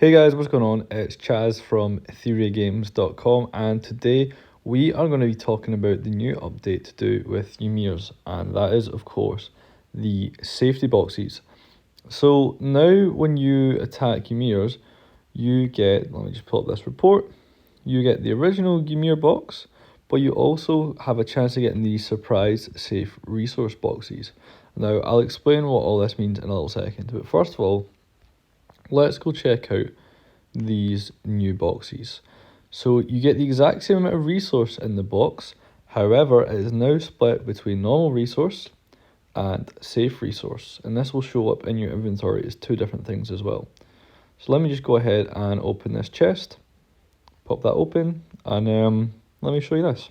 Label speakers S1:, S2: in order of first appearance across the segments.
S1: Hey guys, what's going on? It's Chaz from theorygames.com, and today we are going to be talking about the new update to do with Ymir's, and that is of course the safety boxes. So now when you attack Ymir's, you get, let me just pull up this report, you get the original Ymir box, but you also have a chance of getting the surprise safe resource boxes. Now I'll explain what all this means in a little second, but first of all, let's go check out these new boxes. So you get the exact same amount of resource in the box, however it is now split between normal resource and safe resource, and this will show up in your inventory as two different things as well. So let me just go ahead and open this chest, pop that open, and let me show you this.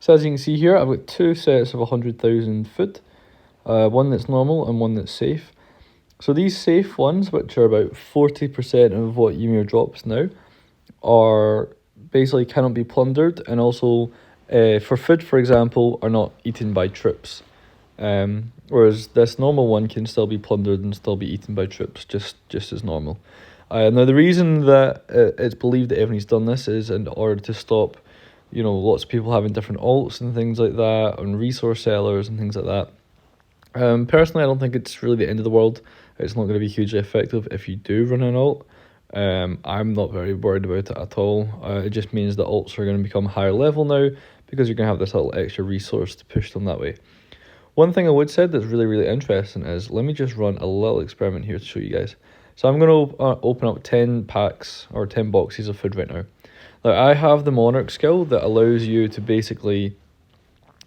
S1: So as you can see here, I've got two sets of 100,000 food, one that's normal and one that's safe. So these safe ones, which are about 40% of what Ymir drops now, are basically cannot be plundered, and also for food, for example, are not eaten by troops. Whereas this normal one can still be plundered and still be eaten by troops, just as normal. Now the reason that it's believed that Evony's done this is in order to stop, lots of people having different alts and things like that, and resource sellers and things like that. Personally, I don't think it's really the end of the world. It's not going to be hugely effective if you do run an alt. I'm not very worried about it at all. It just means that alts are going to become higher level now, because you're going to have this little extra resource to push them that way. One thing I would say that's really, really interesting is, let me just run a little experiment here to show you guys. So I'm going to open up 10 packs or 10 boxes of food right now. Now I have the Monarch skill that allows you to basically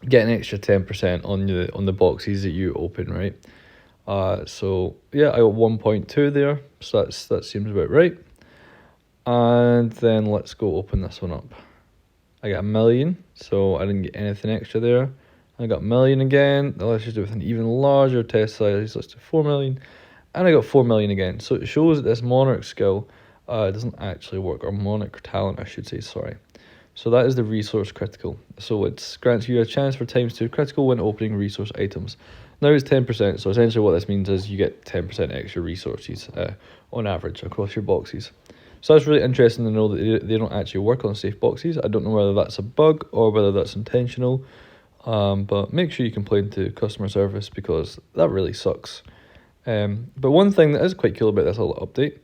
S1: get an extra 10% on the boxes that you open, right? So yeah, I got 1.2 there, so that seems about right. And then let's go open this one up. I got 1 million, so I didn't get anything extra there. I got 1 million again. Now let's just do it with an even larger test size. Let's do 4 million, and I got 4 million again. So it shows that this Monarch skill doesn't actually work, or Monarch talent, I should say. Sorry. So that is the resource critical. So it grants you a chance for ×2 critical when opening resource items. Now it's 10%, so essentially what this means is you get 10% extra resources on average across your boxes. So that's really interesting to know that they don't actually work on safe boxes. I don't know whether that's a bug or whether that's intentional, but make sure you complain to customer service, because that really sucks. But one thing that is quite cool about this little update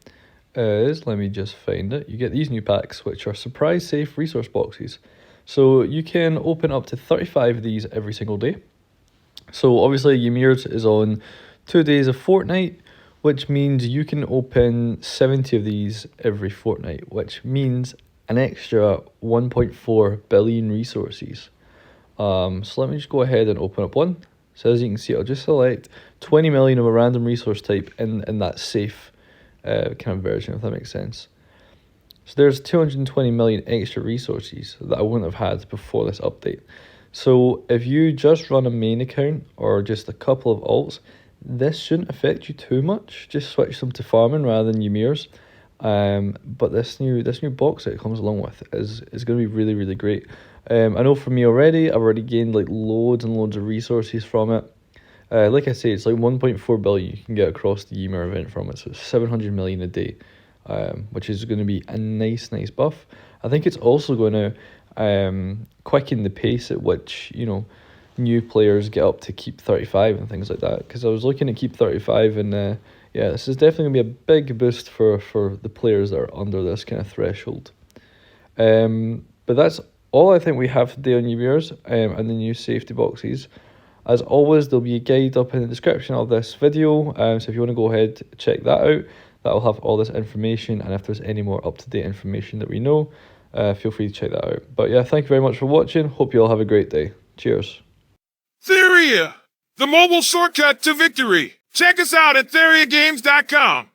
S1: is, let me just find it, you get these new packs which are surprise safe resource boxes. So you can open up to 35 of these every single day. So obviously Ymir's is on 2 days a fortnight, which means you can open 70 of these every fortnight, which means an extra 1.4 billion resources. So let me just go ahead and open up one. So as you can see, I'll just select 20 million of a random resource type in that safe kind of version, if that makes sense. So there's 220 million extra resources that I wouldn't have had before this update. So if you just run a main account or just a couple of alts, this shouldn't affect you too much. Just switch them to farming rather than Ymir's. But this new box that it comes along with is going to be really, really great. I know for me already, I've already gained like loads and loads of resources from it. Like I say, it's like 1.4 billion you can get across the Ymir event from it. So it's 700 million a day, which is going to be a nice buff. I think it's also going to quicken the pace at which new players get up to keep 35 and things like that, because I was looking at keep 35, and yeah, this is definitely gonna be a big boost for the players that are under this kind of threshold. But that's all I think we have today on Ymir's and the new safety boxes. As always, there'll be a guide up in the description of this video, so if you want to go ahead, check that out. That will have all this information, and if there's any more up-to-date information that we know, feel free to check that out. But yeah, thank you very much for watching. Hope you all have a great day. Cheers.
S2: Theoria, the mobile shortcut to victory. Check us out at theoriagames.com.